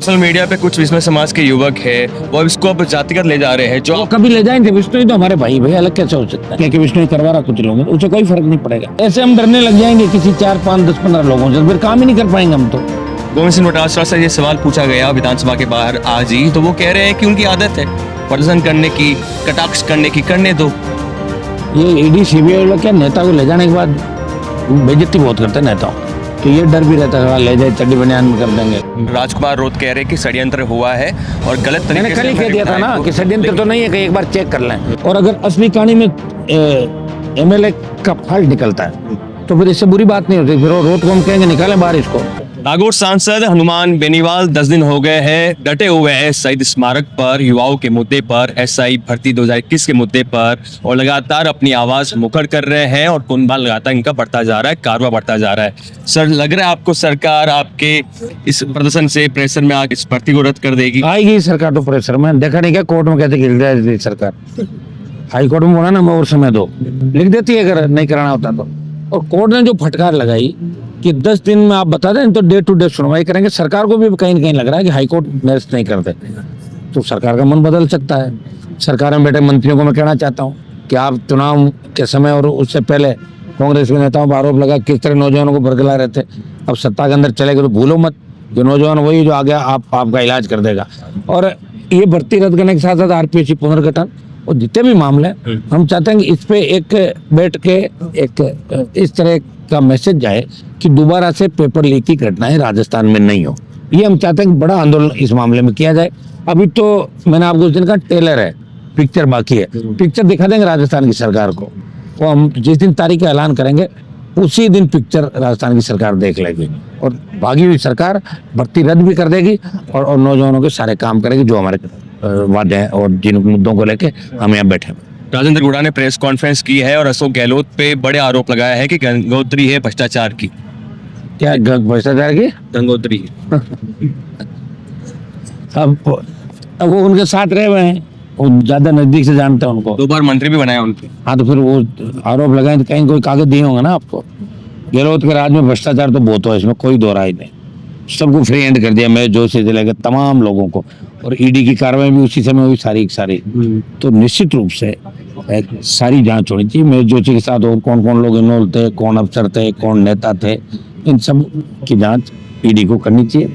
Social media पे कुछ विस्मय समाज के युवक है, वो इसको अब जातिगत ले जा रहे हैं। जो कभी ले जाएंगे विष्णु तो हमारे भाई भाई अलग कैसे हो सकता है? क्योंकि विष्णु करवा रहा कुछ लोगों उसे कोई फर्क नहीं पड़ेगा। ऐसे हम डरने लग जाएंगे किसी 4, 5, 10, 15 लोगों से, फिर काम ही नहीं कर पाएंगे हम तो। गोविंद सिंह डोटासरा से ये सवाल पूछा गया विधानसभा के बाहर आज ही, तो वो कह रहे हैं कि उनकी आदत है प्रदर्शन करने की, कटाक्ष करने की, करने दो। ये ईडी सीबीआई लोग क्या नेता को ले जाने के बाद बेइज्जती बहुत करते हैं नेताओं, तो ये डर भी रहता है ले जाए चड्डी बनियान में कर देंगे। राजकुमार रोत कह रहे हैं कि षड्यंत्र हुआ है और गलत तरीके मैंने से कल ही कह दिया था ना को- कि षड्यंत्र तो नहीं है, कि एक बार चेक कर लें। और अगर असली कहानी में एमएलए का फॉल्ट निकलता है तो फिर इससे बुरी बात नहीं होती, फिर वो रोड को हम कहेंगे निकालें बाहर इसको। नागौर सांसद हनुमान बेनीवाल 10 दिन हो गए हैं डटे हुए हैं शहीद स्मारक पर, युवाओं के मुद्दे पर, एसआई भर्ती 2021 के मुद्दे पर, और लगातार अपनी आवाज मुखर कर रहे हैं और कुनबाल लगातार इनका बढ़ता जा रहा है, कारवा बढ़ता जा रहा है। सर, लग रहा है आपको सरकार आपके इस प्रदर्शन से प्रेशर में आकर इस भर्ती को रद्द कर देगी? आएगी सरकार तो प्रेशर में, देखा नहीं क्या कोर्ट में कहते गिर जाए सरकार, हाई कोर्ट में बोला ना मैं और समय दो, लिख देती है अगर नहीं कराना होता तो। और कोर्ट ने जो फटकार लगाई कि 10 दिन में आप बता दें तो डे टू डे सुनवाई करेंगे, सरकार को भी कहीं न कहीं लग रहा है कि हाई कोर्ट निरस्त नहीं करते, तो सरकार का मन बदल सकता है। सरकार में बैठे मंत्रियों को मैं कहना चाहता हूँ कि आप चुनाव के समय और उससे पहले कांग्रेस के नेताओं पर आरोप लगा किस तरह नौजवानों को बरगला रहे थे, अब सत्ता के अंदर चले गए तो भूलो मत, जो नौजवान वही जो आ गया आपका इलाज कर देगा। और ये भर्ती रद्द करने के साथ साथ आरपीएससी पुनर्गठन और जितने भी मामले हम चाहते हैं कि इस पे एक बैठ के एक इस तरह का मैसेज जाए कि दोबारा से पेपर लीक की घटनाएं राजस्थान में नहीं हो। ये हम चाहते हैं कि बड़ा आंदोलन इस मामले में किया जाए। अभी तो मैंने आपको उस दिन का टेलर है, पिक्चर बाकी है, पिक्चर दिखा देंगे राजस्थान की सरकार को, वो हम जिस दिन तारीख का ऐलान करेंगे उसी दिन पिक्चर राजस्थान की सरकार देख लेगी और भागी हुई सरकार भर्ती रद्द भी कर देगी और नौजवानों के सारे काम करेगी जो हमारे वादे हैं और जिन मुद्दों को लेके हम यहाँ बैठे हैं। राजेंद्र गुड़ा ने प्रेस कॉन्फ्रेंस की है और अशोक गहलोत पे बड़े आरोप लगाया है कि गंगोत्री है भ्रष्टाचार की। क्या भ्रष्टाचार की? गंगोत्री अब वो उनके साथ रहे हुए हैं, वो ज्यादा नजदीक से जानते हैं उनको। 2 बार मंत्री भी बनाया उनके। हाँ, तो फिर वो आरोप लगाए तो कहीं कोई कागज दिए होंगे ना आपको। गहलोत के राज में भ्रष्टाचार तो बहुत हो, इसमें कोई दो राय नहीं, सबको फ्री हैंड कर दिया मैं जो से चलेगा तमाम लोगों को, और ईडी की कार्रवाई भी उसी समय हुई सारी की सारी। तो निश्चित रूप से एक सारी जांच होनी चाहिए मैं जोशी के साथ, और कौन कौन लोग इन्वॉल्व थे, कौन अफसर थे, कौन नेता थे, इन सब की जांच ईडी को करनी चाहिए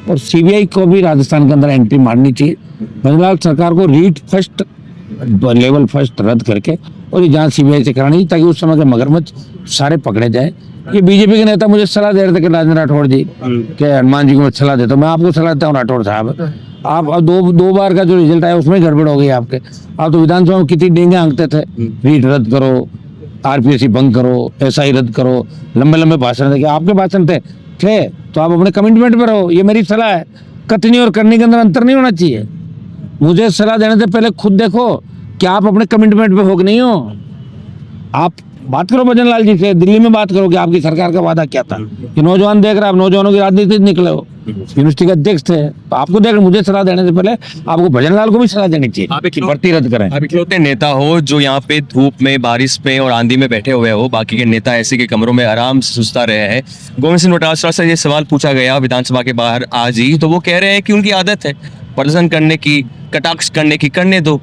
और सीबीआई को भी राजस्थान के अंदर एंट्री मारनी चाहिए। बंगलाल सरकार को रीट फर्स्ट लेवल फर्स्ट रद्द करके और ये जांच सीबीआई से करानी ताकि उस समय के मगरमच्छ सारे पकड़े जाए। ये बीजेपी के नेता मुझे सलाह दे रहे थे कि राजेंद्र राठौड़ जी के हनुमान जी को मैं सलाह देता हूँ, मैं आपको सलाह देता हूँ राठौड़ साहब, आप अब दो बार का जो रिजल्ट आया उसमें गड़बड़ हो गई आपके। आप तो विधानसभा में कितनी डेंगे आंकते थे, रीट रद्द करो, आरपीएससी भंग करो, एसआई रद्द करो, लंबे लंबे भाषण थे, आपके भाषण थे तो आप अपने कमिटमेंट पर रहो। ये मेरी सलाह है, कथनी और करने के अंदर अंतर नहीं होना चाहिए। मुझे सलाह देने से पहले खुद देखो कि आप अपने कमिटमेंट पे हो कि नहीं हो। आप बात करो भजन लाल जी से, दिल्ली में बात करो कि आपकी सरकार का वादा क्या था, कि नौजवान देख रहे, आप नौजवानों की राजनीति से निकले हो, यूनिवर्सिटी के अध्यक्ष थे, तो आपको देख मुझे सलाह देने से पहले आपको भजन लाल को भी सलाह देनी चाहिए कि भर्ती रद्द करें। आप इकलौते नेता हो जो यहाँ पे धूप में, बारिश में और आंधी में बैठे हुए हो, बाकी के नेता ऐसे के कमरों में आराम से सुस्ता रहे हैं। गोविंद सिंह डोटासरा से ये सवाल पूछा गया विधानसभा के बाहर आज ही, तो वो कह रहे हैं कि उनकी आदत है प्रदर्शन करने की, कटाक्ष करने की, करने दो।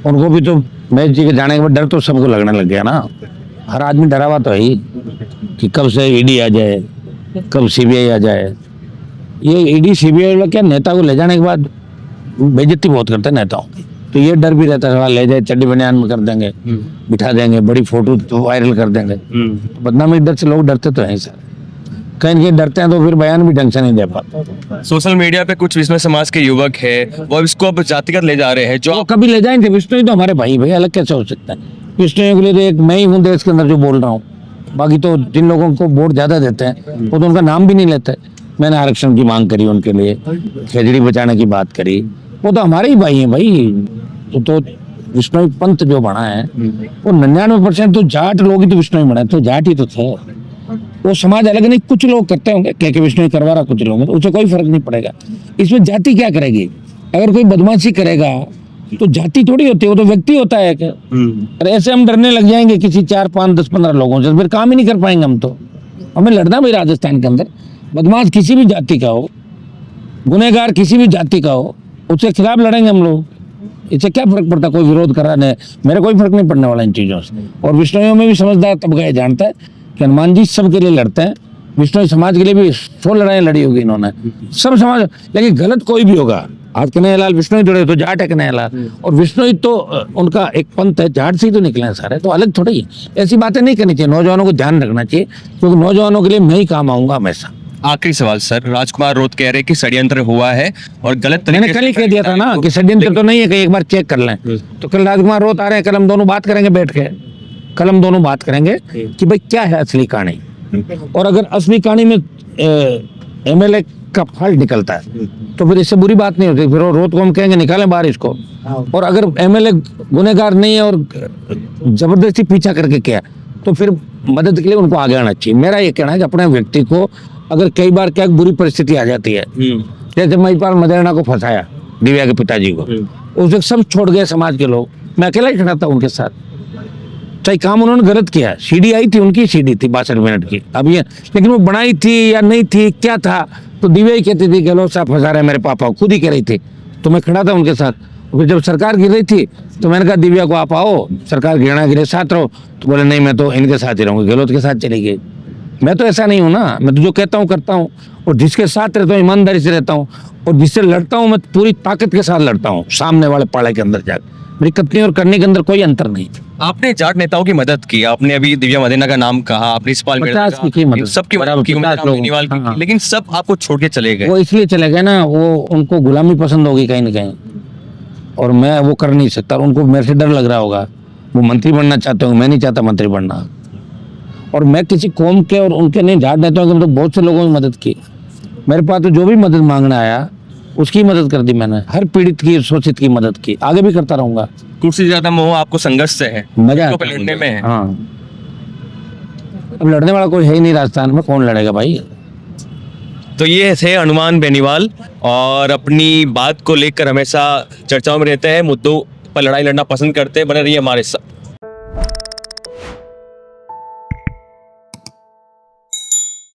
उनको भी तो महेश जी के जाने के बाद डर तो सबको लगने लग गया ना, हर आदमी डरा हुआ तो है ही कि कब से ईडी आ जाए, कब सीबीआई आ जाए। ये ईडी सीबीआई लोग क्या नेता को ले जाने के बाद बेइज्जती बहुत करते हैं नेताओं की, तो ये डर भी रहता है ले जाए चड्डी बनियान में कर देंगे, बिठा देंगे, बड़ी फोटो तो वायरल कर देंगे, बदनामी डर से लोग डरते तो हैं सर, कहीं न कहीं डरते हैं तो फिर बयान भी ढंग से नहीं दे पाते। सोशल मीडिया पे कुछ विस्मय समाज के युवक है, वो इसको अब जातिगत ले जा रहे हैं। जो कभी ले जाएंगे विष्णु तो हमारे भाई भाई अलग कैसे हो सकता है? विष्णु के लिए तो एक मैं ही हूँ देश के अंदर जो बोल रहा हूँ, बाकी तो जिन लोगों को वोट ज्यादा देते हैं वो तो उनका नाम भी नहीं लेते। मैंने आरक्षण की मांग करी उनके लिए, खेजड़ी बचाने की बात करी, वो तो हमारे ही भाई हैं भाई। तो विष्णु पंथ जो बना है वो 99% तो जाट लोग ही तो विष्णु बना है, तो जाट ही तो थे। वो समाज अलग नहीं, कुछ लोग करते होंगे क्योंकि विष्णु करवा रहा कुछ लोग, तो उसे कोई फर्क नहीं पड़ेगा। इसमें जाति क्या करेगी? अगर कोई बदमाशी करेगा तो जाति थोड़ी होती है, वो तो व्यक्ति होता है। और ऐसे हम डरने लग जाएंगे किसी 4, 5, 10, 15 लोगों से, फिर काम ही नहीं कर पाएंगे हम तो। हमें लड़ना भाई राजस्थान के अंदर, बदमाश किसी भी जाति का हो, गुनहगार किसी भी जाति का हो, उसके खिलाफ लड़ेंगे हम लोग। इससे क्या फर्क पड़ता, कोई विरोध कर रहा है, मेरे कोई फर्क नहीं पड़ने वाला इन चीज़ों से। और विष्णुइयों में भी समझदार तबका ये जानता है कि हनुमान जी सबके लिए लड़ते हैं। विष्णु समाज के लिए भी 100 लड़ाई लड़ी होगी इन्होंने, सब समाज। लेकिन गलत कोई भी होगा, आज कन्हैयालाल विष्णु जुड़े तो जाट है कन्हैयालाल, और विष्णु तो उनका एक पंथ है, जाट से ही तो निकले हैं सारे, तो अलग थोड़ी है। ऐसी बातें नहीं करनी चाहिए, नौजवानों को ध्यान रखना चाहिए, क्योंकि नौजवानों के लिए मैं ही काम आऊंगा हमेशा। आखिरी सवाल सर, राजकुमार रोत कह रहे हैं कि षड्यंत्र हुआ है और गलत मैंने तरीके कल ही से कह दिया था ना कि षड्यंत्र तो नहीं है, कि एक बार चेक कर लें। तो कल राजकुमार रोत आ रहे हैं, कल हम दोनों बात करेंगे बैठ के, कल हम दोनों बात करेंगे कि भाई क्या है असली कहानी। और अगर असली कहानी में एमएलए का फॉल्ट निकलता है तो फिर इससे बुरी बात नहीं होती, फिर वो रोत को हम कहेंगे निकालें बाहर इसको। और अगर एमएलए गुनहगार नहीं है और जबरदस्ती पीछा करके किया, तो फिर मदद के लिए उनको आगे आना चाहिए। मेरा ये कहना है कि अपने व्यक्ति को अगर कई बार क्या बुरी परिस्थिति आ जाती है, जैसे महिपाल मदेरणा को फंसाया दिव्या के पिताजी को, उसे सब छोड़ गए समाज के लोग, मैं अकेला ही खड़ा था उनके साथ। चाहे काम उन्होंने गलत किया, सीडी आई थी, उनकी सीडी थी 62 मिनट की, अब ये, लेकिन वो बनाई थी या नहीं थी क्या था, तो दिव्या ही कहती थी गहलोत साहब फंसा रहे मेरे पापा, खुद ही कह रही थी, तो मैं खड़ा था उनके साथ। फिर जब सरकार गिर रही थी तो मैंने कहा दिव्या को आप आओ, सरकार गिरना गिरे साथ रहो, तो बोले नहीं मैं तो इनके साथ ही रहूँगी, गहलोत के साथ चली गई। मैं तो ऐसा नहीं हूँ ना, मैं तो जो कहता हूँ करता हूँ, और जिसके साथ रहता हूँ ईमानदारी से रहता हूँ, और जिससे लड़ता हूँ मैं पूरी ताकत के साथ लड़ता हूँ, सामने वाले पाड़े के अंदर जाकर। मेरी कथनी और करने के अंदर कोई अंतर नहीं। आपने जाट नेताओं की मदद की, आपने अभी दिव्या मदेना का नाम कहा, आपने इस्पाल मेड़ता 50 की मदद, सबकी मदद की, 50 लोगों, बेनीवाल की, हाँ। लेकिन सब आपको छोड़ के चले गए। वो इसलिए चले गए ना, वो उनको गुलामी पसंद होगी कहीं ना कहीं, और मैं वो कर नहीं सकता, और उनको मेरे से डर लग रहा होगा। वो मंत्री बनना चाहते होंगे, मैं नहीं चाहता मंत्री बनना। और मैं किसी कौम के और उनके नहीं, जाट नेताओं के, तो बहुत से लोगों की मदद की। मेरे पास तो जो भी मदद मांगना आया उसकी मदद कर दी मैंने, हर पीड़ित की, शोषित की मदद की, आगे भी करता रहूंगा। कुर्सी से ज्यादा मोह आपको संघर्ष से है, मजा आपको आता है लड़ने मुझे। में है। हाँ, अब लड़ने वाला कोई है ही नहीं राजस्थान में, कौन लड़ेगा भाई। तो ये थे हनुमान बेनीवाल, और अपनी बात को लेकर हमेशा चर्चाओं में रहते हैं, मुद्दों पर लड़ाई लड़ना पसंद करते हैं। बने रहिए हमारे साथ।